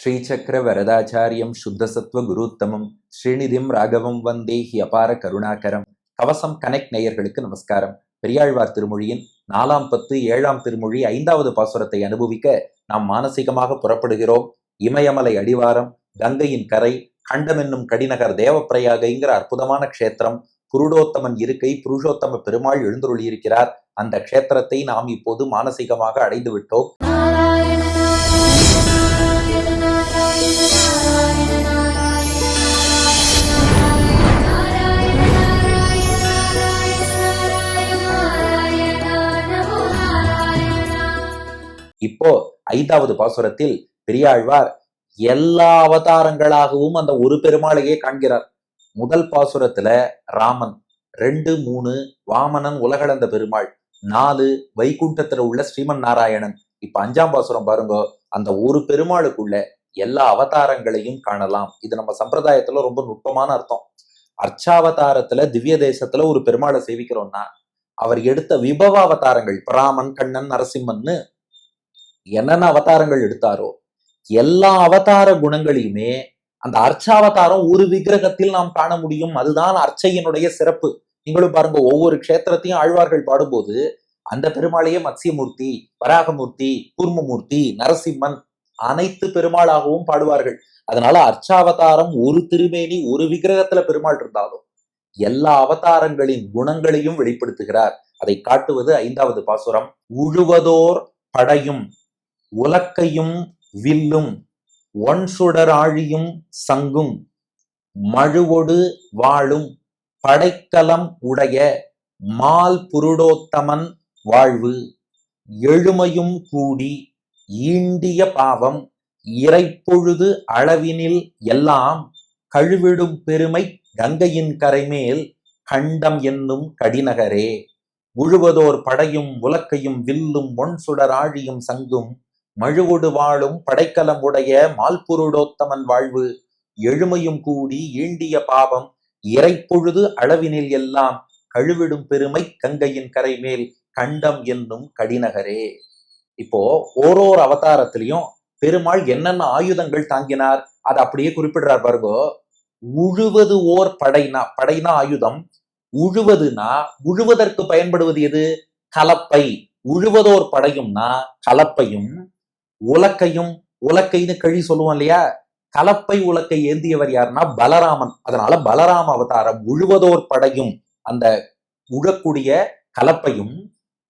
ஸ்ரீசக்கர வரதாச்சாரியம் சுத்தசத்வ குருத்தமம் ஸ்ரீநிதிம் ராகவம் வந்தே he அபார கருணாகரம். கவசம் connect நேயர்களுக்கு நமஸ்காரம். பெரியாழ்வார் திருமொழியின் 4ஆம் பத்து 7ஆம் திருமொழி 5வது பாசுரத்தை அனுபவிக்க நாம் மானசீகமாக புறப்படுகிறோம். இமயமலை அடிவாரம், கங்கையின் கரை, கண்டம் என்னும் கடிநகர் தேவப்பிரயாகைங்கிற அற்புதமான க்ஷேத்திரம். புருடோத்தமன் இருக்கை, புருஷோத்தம பெருமாள் எழுந்தருளியிருக்கிறார். அந்த க்ஷேத்திரத்தை நாம் இப்போது மானசீகமாக அடைந்து விட்டோம். இப்போ 5வது பாசுரத்தில் பெரியாழ்வார் எல்லா அவதாரங்களாகவும் அந்த ஒரு பெருமாளையே காண்கிறார். முதல் பாசுரத்துல ராமன், 2, 3 வாமனன் உலகளந்த பெருமாள், 4 வைகுண்டத்துல உள்ள ஸ்ரீமன் நாராயணன். இப்ப 5ஆம் பாசுரம் பாருங்க, அந்த ஒரு பெருமாளுக்குள்ள எல்லா அவதாரங்களையும் காணலாம். இது நம்ம சம்பிரதாயத்துல ரொம்ப நுட்பமான அர்த்தம். அர்ச்சாவதாரத்துல திவ்ய தேசத்துல ஒரு பெருமாளை சேவிக்கிறோம்னா அவர் எடுத்த விபவ அவதாரங்கள், ராமன், கண்ணன், நரசிம்மன்னு என்னென்ன அவதாரங்கள் எடுத்தாரோ எல்லா அவதார குணங்களையுமே அந்த அர்ச்சாவதாரம் ஒரு விக்கிரகத்தில் நாம் காண முடியும். அதுதான் அர்ச்சையினுடைய சிறப்பு. நீங்களும் பாருங்க, ஒவ்வொரு க்ஷேத்திரத்தையும் ஆழ்வார்கள் பாடும்போது அந்த பெருமாளையே மத்ஸ்யமூர்த்தி, வராகமூர்த்தி, கூர்மமூர்த்தி, நரசிம்மன் அனைத்து பெருமாளாகவும் பாடுவார்கள். அதனால அர்ச்சாவதாரம் ஒரு திருமேனி ஒரு விக்கிரகத்துல பெருமாள் இருந்தாலும் எல்லா அவதாரங்களின் குணங்களையும் வெளிப்படுத்துகிறார். அதை காட்டுவது 5வது பாசுரம். உழுவதோர் படையும் உலக்கையும் வில்லும் ஒன்சுடர் ஆழியும் சங்கும் மழுவொடு வாழும் படைக்கலம் உடைய மால் புருடோத்தமன் வாழ்வு எழுமையும் கூடி ஈண்டிய பாவம் இறைப்பொழுது அளவினில் எல்லாம் கழுவிடும் பெருமை கங்கையின் கரைமேல் கண்டம் என்னும் கடிநகரே. உழுவதோர் படையும் உலக்கையும் வில்லும் ஒன்சுடர் ஆழியும் சங்கும் மழுவொடு வாழும் படைக்கலம் உடைய மால்புருடோத்தமன் வாழ்வு எழுமையும் கூடி ஈண்டிய பாவம் இறைப்பொழுது அளவினில் எல்லாம் கழுவிடும் பெருமை கங்கையின் கரைமேல் கண்டம் என்னும் கடிநகரே. இப்போ ஓரோர் அவதாரத்திலையும் பெருமாள் என்னென்ன ஆயுதங்கள் தாங்கினார் அதை அப்படியே குறிப்பிடுறார் பாருங்கோ. உழுவது ஓர் படைனா, படைனா ஆயுதம். உழுவதுனா உழுவதற்கு பயன்படுவது எது? கலப்பை. உழுவதோர் படையும்னா கலப்பையும், உலக்கையும், உலக்கைன்னு கழி சொல்லுவோம் இல்லையா, கலப்பை உலக்கை ஏந்தியவர் யாருன்னா பலராமன். அதனால பலராம அவதாரம். உழுவதோர் படையும் அந்த உழக்கூடிய கலப்பையும்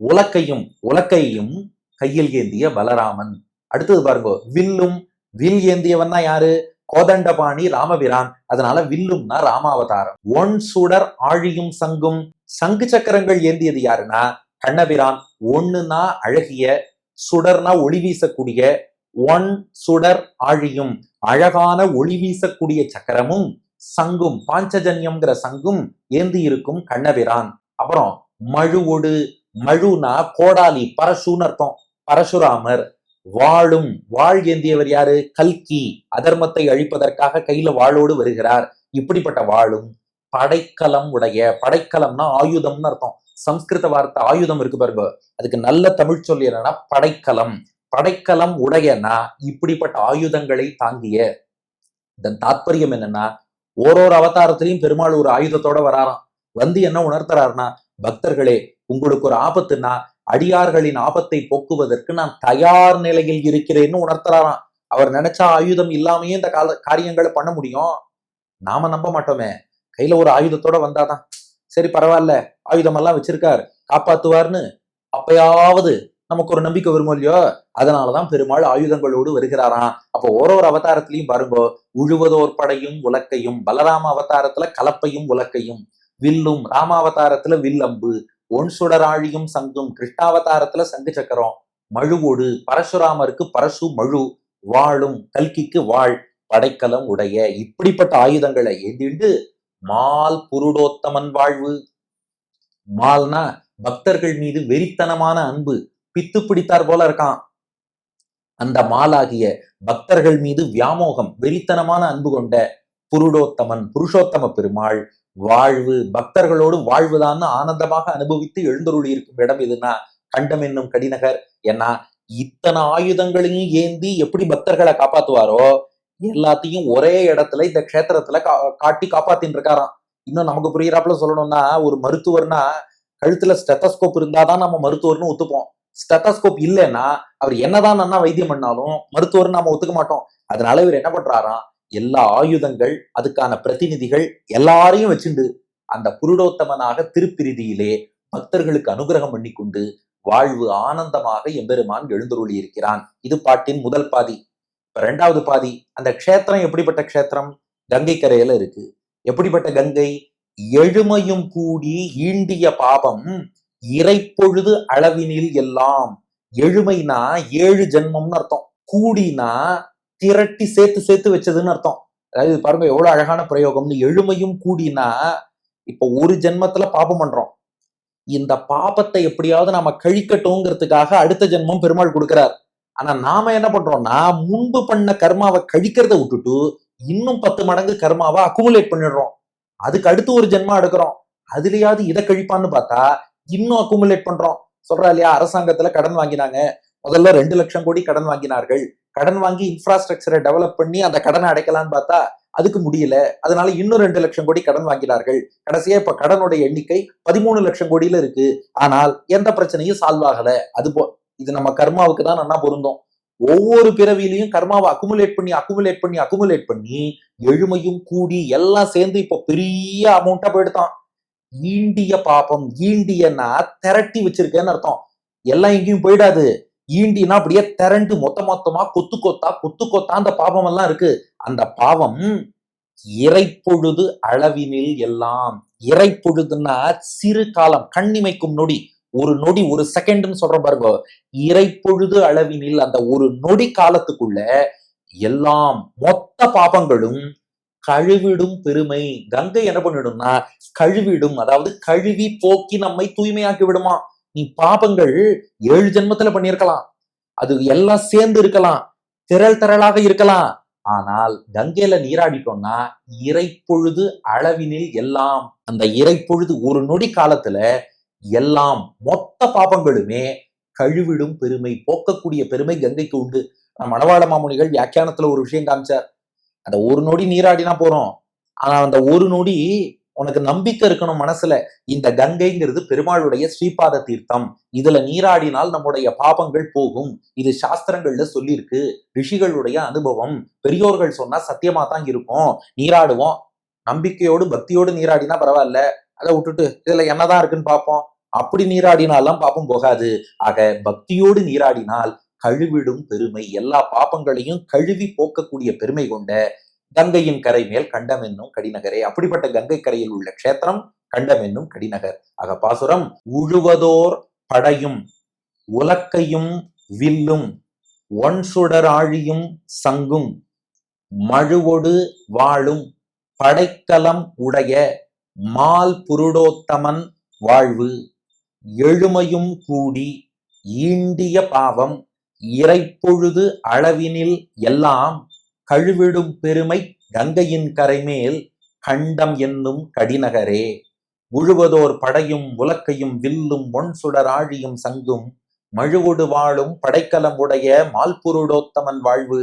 உலக்கையும் உலக்கையும் கையில் ஏந்திய பலராமன். அடுத்தது பாருங்க, வில்லும். வில் ஏந்தியவன் தான் யாரு? கோதண்டபாணி ராமபிரான். அதனால வில்லும்னா ராமாவதாரம். ஒன் சுடர் ஆழியும் சங்கும், சங்கு சக்கரங்கள் ஏந்தியது யாருன்னா கண்ணபிரான். ஒண்ணுனா அழகிய, சுடர்னா ஒளி வீசக்கூடிய, ஒன் சுடர் ஆழியும் அழகான ஒளி வீசக்கூடிய சக்கரமும் சங்கும் பாஞ்சஜன்யம்ங்கிற சங்கும் ஏந்தி இருக்கும் கண்ணபிரான். அப்புறம் மழுவொடு, மழுனா கோடாலி, பரசுன்னு அர்த்தம், பரசுராமர். வாழும், வாழ் ஏந்தியவர் யாரு? கல்கி. அதர்மத்தை அழிப்பதற்காக கையில வாளோடு வருகிறார். இப்படிப்பட்ட வாழும் படைக்கலம் உடைய, படைக்கலம்னா ஆயுதம்னு அர்த்தம். சம்ஸ்கிருத வார்த்தை ஆயுதம் இருக்கு பாருங்க, அதுக்கு நல்ல தமிழ் சொல்லி என்னன்னா படைக்கலம். படைக்கலம் உடையனா இப்படிப்பட்ட ஆயுதங்களை தாங்கிய. இதன் தாற்பயம் என்னன்னா, ஓரோரு அவதாரத்திலையும் பெருமாள் ஒரு ஆயுதத்தோட வராராம். வந்து என்ன உணர்த்துறாருன்னா, பக்தர்களே உங்களுக்கு ஒரு ஆபத்துன்னா அடியார்களின் ஆபத்தை போக்குவதற்கு நான் தயார் நிலையில் இருக்கிறேன்னு உணர்த்துறாராம். அவர் நினைச்சா ஆயுதம் இல்லாமையே இந்த காரியங்களை பண்ண முடியும். நாம நம்ப மாட்டோமே. கையில ஒரு ஆயுதத்தோட வந்தாதான் சரி பரவாயில்ல, ஆயுதம் எல்லாம் வச்சிருக்கார், காப்பாத்துவார்னு அப்பயாவது நமக்கு ஒரு நம்பிக்கை வருமோ இல்லையோ. அதனாலதான் பெருமாள் ஆயுதங்களோடு வருகிறாராம். அப்போ ஓரோரு அவதாரத்திலையும் பாருங்கோ, உழுவதோர் படையும் உலக்கையும், பலராம அவதாரத்துல கலப்பையும் உலக்கையும், வில்லும் ராமாவதாரத்துல வில்லம்பு, ஒன் சுடர் ஆழியும் சங்கும் கிருஷ்ணாவதாரத்துல சங்கு சக்கரம், மழுவோடு பரசுராமருக்கு பரசு மழு, வாழும் கல்கிக்கு வாழ், படைக்கலம் உடைய இப்படிப்பட்ட ஆயுதங்களை ஏந்திண்டு மால் புருடோத்தமன் வாழ்வு. மால்னா பக்தர்கள் மீது வெறித்தனமான அன்பு, பித்து பிடித்தார் போல இருக்கான். அந்த மாலாகிய பக்தர்கள் மீது வியாமோகம், வெறித்தனமான அன்பு கொண்ட புருடோத்தமன், புருஷோத்தம பெருமாள் வாழ்வு, பக்தர்களோடு வாழ்வுதான் ஆனந்தமாக அனுபவித்து எழுந்தருளி இருக்கும் இடம் எதுனா கண்டம் என்னும் கடிநகர். ஏன்னா இத்தனை ஆயுதங்களையும் ஏந்தி எப்படி பக்தர்களை காப்பாத்துவாரோ எல்லாத்தையும் ஒரே இடத்துல இந்த க்ஷேத்திரத்துல காட்டி காப்பாத்தின்னு இருக்காராம். இன்னும் நமக்கு புரியுறாப்புல சொல்லணும்னா, ஒரு மருத்துவர்னா கழுத்துல ஸ்டெத்தஸ்கோப் இருந்தாதான் நம்ம மருத்துவர்னு ஒத்துப்போம். ஸ்டெத்தஸ்கோப் இல்லைன்னா அவர் என்னதான் நன்னா வைத்தியம் பண்ணாலும் மருத்துவர்னு நாம ஒத்துக்க மாட்டோம். அதனால இவர் என்ன பண்றாராம், எல்லா ஆயுதங்கள், அதுக்கான பிரதிநிதிகள் எல்லாரையும் வச்சுண்டு அந்த புருடோத்தமனாக திருப்பிரிதியிலே பக்தர்களுக்கு அனுகிரகம் பண்ணி கொண்டு வாழ்வு ஆனந்தமாக எம்பெருமான் எழுந்தருளி இருக்கிறான். இது பாட்டின் முதல் பாதி. இப்ப ரெண்டாவது பாதி, அந்த க்ஷேத்திரம் எப்படிப்பட்ட க்ஷேத்திரம்? கங்கை கரையில இருக்கு. எப்படிப்பட்ட கங்கை? எழுமையும் கூடி ஈண்டிய பாபம் இறைப்பொழுது அளவினில் எல்லாம். எழுமைனா 7 ஜென்மம்னு அர்த்தம். கூடினா திரட்டி சேர்த்து சேர்த்து வச்சதுன்னு அர்த்தம். அதாவது பாருங்க எவ்வளவு அழகான பிரயோகம்னு. எழுமையும் கூடினா, இப்ப ஒரு ஜென்மத்துல பாபம் பண்றோம், இந்த பாபத்தை எப்படியாவது நாம கழிக்கட்டும்ங்கிறதுக்காக அடுத்த ஜென்மம் பெருமாள் கொடுக்கிறார். ஆனா நாம என்ன பண்றோம்னா, முன்பு பண்ண கர்மாவை கழிக்கிறத விட்டுட்டு இன்னும் 10 மடங்கு கர்மாவை அக்குமுலேட் பண்ணிடுறோம். அதுக்கு அடுத்து ஒரு ஜென்மம் எடுக்கிறோம், அதுலயாவது இதை கழிப்பான்னு பார்த்தா இன்னும் அக்குமுலேட் பண்றோம். சொல்றா இல்லையா, அரசாங்கத்துல கடன் வாங்கினாங்க, முதல்ல 2 லட்சம் கோடி கடன் வாங்கினார்கள். கடன் வாங்கி இன்ஃப்ராஸ்ட்ரக்சரை டெவலப் பண்ணி அந்த கடனை அடைக்கலான்னு பார்த்தா அதுக்கு முடியல. அதனால இன்னும் 2 லட்சம் கோடி கடன் வாங்கினார்கள். கடைசியா இப்ப கடனுடைய எண்ணிக்கை 13 லட்சம் கோடியில இருக்கு. ஆனால் எந்த பிரச்சனையும் சால்வ் ஆகல. அது இது நம்ம கர்மாவுக்கு தான் நல்லா பொருந்தும். ஒவ்வொரு பிறவிலையும் கர்மாவை அக்குமுலேட் பண்ணி அக்குமுலேட் பண்ணி அக்குமுலேட் பண்ணி எழுமையும் கூடி எல்லாம் சேர்ந்து இப்ப பெரிய அமௌண்டா போயிடுதான். ஈண்டிய பாபம், ஈண்டியன்னா திரட்டி வச்சிருக்கேன்னு அர்த்தம். எல்லாம் எங்கேயும் போயிடாது. ஈண்டினா அப்படியே திரண்டு மொத்த மொத்தமா கொத்து கொத்தா கொத்து கொத்தா அந்த பாவம் எல்லாம் இருக்கு. அந்த பாவம் இறைப்பொழுது அளவினில் எல்லாம். இறைப்பொழுதுன்னா சிறு காலம், கண்ணிமைக்கும் நொடி, ஒரு நொடி, ஒரு செகண்ட்னு சொல்ற பாருங்க. இறைப்பொழுது அளவினில், அந்த ஒரு நொடி காலத்துக்குள்ள எல்லாம் மொத்த பாபங்களும் கழுவிடும் பெருமை. கங்கை என்ன பண்ணிடும்னா கழுவிடும், அதாவது கழுவி போக்கி நம்மை தூய்மையாக்கி விடுமா. நீ பாபங்கள் 7 ஜென்மத்துல பண்ணியிருக்கலாம், அது எல்லாம் சேர்ந்து இருக்கலாம், திரள் திரளாக இருக்கலாம். ஆனால் கங்கையில நீராடிட்டோம்னா இறைப்பொழுது அளவினில் எல்லாம். அந்த இறைப்பொழுது ஒரு நொடி காலத்துல எல்லாம் மொத்த பாபங்களுமே கழுவிடும் பெருமை, போக்கக்கூடிய பெருமை கங்கைக்கு உண்டு. மணவாள மாமுனிகள் வியாக்கியானத்துல ஒரு விஷயம் காமிச்சார். அந்த ஒரு நொடி நீராடினா போறோம், ஆனா அந்த ஒரு நொடி உனக்கு நம்பிக்கை இருக்கணும் மனசுல, இந்த கங்கைங்கிறது பெருமாளுடைய ஸ்ரீபாத தீர்த்தம், இதுல நீராடினால் நம்முடைய பாபங்கள் போகும். இது சாஸ்திரங்கள்ல சொல்லியிருக்கு, ரிஷிகளுடைய அனுபவம், பெரியோர்கள் சொன்னா சத்தியமா தான் இருக்கும். நீராடுவோம், நம்பிக்கையோடு பக்தியோடு நீராடினா பரவாயில்ல, அதை விட்டுட்டு இதுல என்னதான் இருக்குன்னு பார்ப்போம், அப்படி நீராடினாலாம் பாப்பம் போகாது. ஆக பக்தியோடு நீராடினால் கழுவிடும் பெருமை, எல்லா பாப்பங்களையும் கழுவி போக்கக்கூடிய பெருமை கொண்ட கங்கையின் கரை மேல் கண்டம் என்னும் கடிநகரே. அப்படிப்பட்ட கங்கை கரையில் உள்ள க்ஷேத்திரம் கண்டம் என்னும் கடிநகர். ஆக பாசுரம், உழுவதோர் படையும் உலக்கையும் வில்லும் ஒன்சுடர் ஆழியும் சங்கும் மழுவொடு வாழும் படைக்கலம் உடைய மால் புருடோத்தமன் வாழ்வு எழுமையும் கூடி ஈண்டிய பாவம் இறைப்பொழுது அளவினில் எல்லாம் கழுவிடும் பெருமை கங்கையின் கரைமேல் கண்டம் என்னும் கடிநகரே. முழுவதோர் படையும் உலக்கையும் வில்லும் ஒன் சுடர் ஆழியும் சங்கும் மழுவொடு வாழும் படைக்கலம் உடைய மால்புருடோத்தமன் வாழ்வு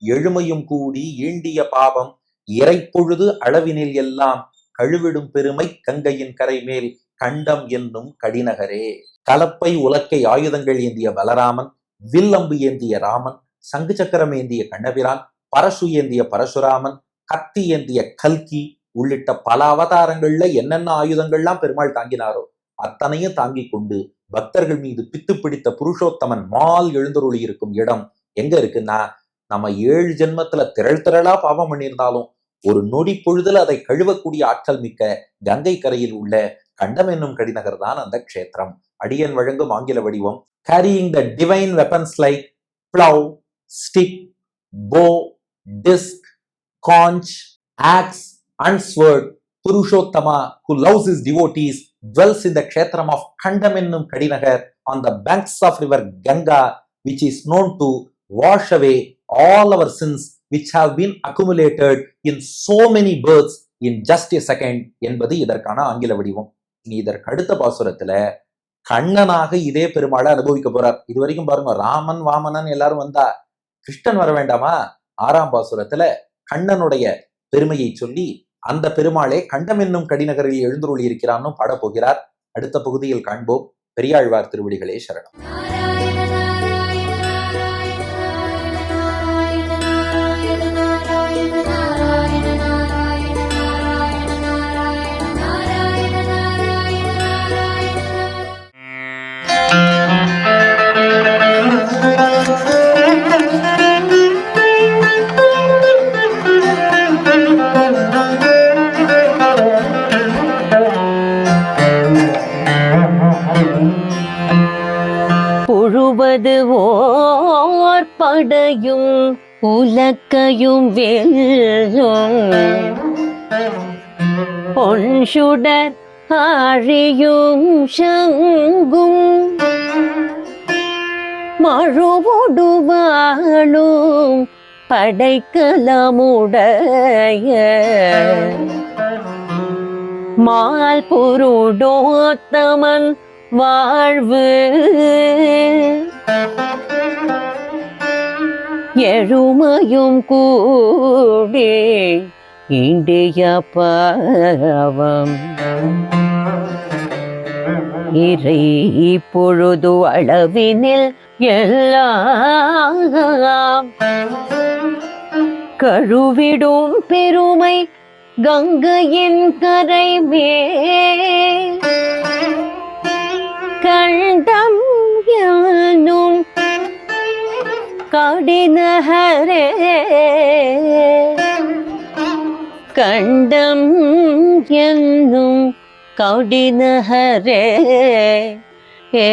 எழுமையும் கூடி ஈண்டிய பாவம் இறைப்பொழுது அளவினில் எல்லாம் கழுவிடும் பெருமை கங்கையின் கரைமேல் கண்டம் என்னும் கடிநகரே. கலப்பை உலக்கை ஆயுதங்கள் ஏந்திய பலராமன், வில்லம்பு ஏந்திய ராமன், சங்கு சக்கரம் ஏந்திய கண்ணபிரான், பரசு ஏந்திய பரசுராமன், கத்தி ஏந்திய கல்கி உள்ளிட்ட பல அவதாரங்கள்ல என்னென்ன ஆயுதங்கள்லாம் பெருமாள் தாங்கினாரோ அத்தனையும் தாங்கி கொண்டு பக்தர்கள் மீது பித்து பிடித்த புருஷோத்தமன் மால் எழுந்தருளி இருக்கும் இடம் எங்க இருக்குன்னா, நம்ம 7 ஜென்மத்துல திரள் திரளா பாவம் பண்ணியிருந்தாலும் ஒரு நொடி பொழுதுல அதை கழுவக்கூடிய ஆற்றல் மிக்க கங்கை கரையில் உள்ள கண்டம் என்னும் கடிநகர் தான் அந்த க்ஷேத்திரம். அடியன் வழங்கும் ஆங்கில வடிவம், carrying the divine weapons like plow, stick, bow, disc, conch, axe and sword, Purushottama, who loves his devotees, dwells in the kshetram of Kandam ennum Kadinagar on the banks of river Ganga, which is known to wash away all our sins which have been accumulated in so many births in just a second என்பது இதற்கான ஆங்கில வடிவம். இனி இதற்கு அடுத்த பாசுரத்துல கண்ணனாக இதே பெருமாளை அனுபவிக்க போறார். இது வரைக்கும் பாருங்க, ராமன் வாமனன் எல்லாரும் வந்தா கிருஷ்ணன் வர வேண்டாமா? 6ஆம் பாசுரத்துல கண்ணனுடைய பெருமையை சொல்லி அந்த பெருமாளே கண்டம் என்னும் கடிநகரில் எழுந்துருளி இருக்கிறான்னு பாடப்போகிறார். அடுத்த பகுதியில் காண்போம். பெரியாழ்வார் திருவடிகளே சரணம். புழுவது ஓர் படையும் உலக்கையும் வெல்லும் பொன்சுடர் ஆழியும் சங்கும் மழுவொடுவாளும் படைக்கலமுடைய மால் புருடோத்தமன் வாழ்வு எழுமையும் கூடி இண்டிய பாவம் இறை பொழுது அளவினில் எல்லாம் கழுவிடும் பெருமை கங்கையின் கரை மேல் கண்டம் என்னும் கடிநகரே கண்டம் என்னும் கடிநகரே ஏ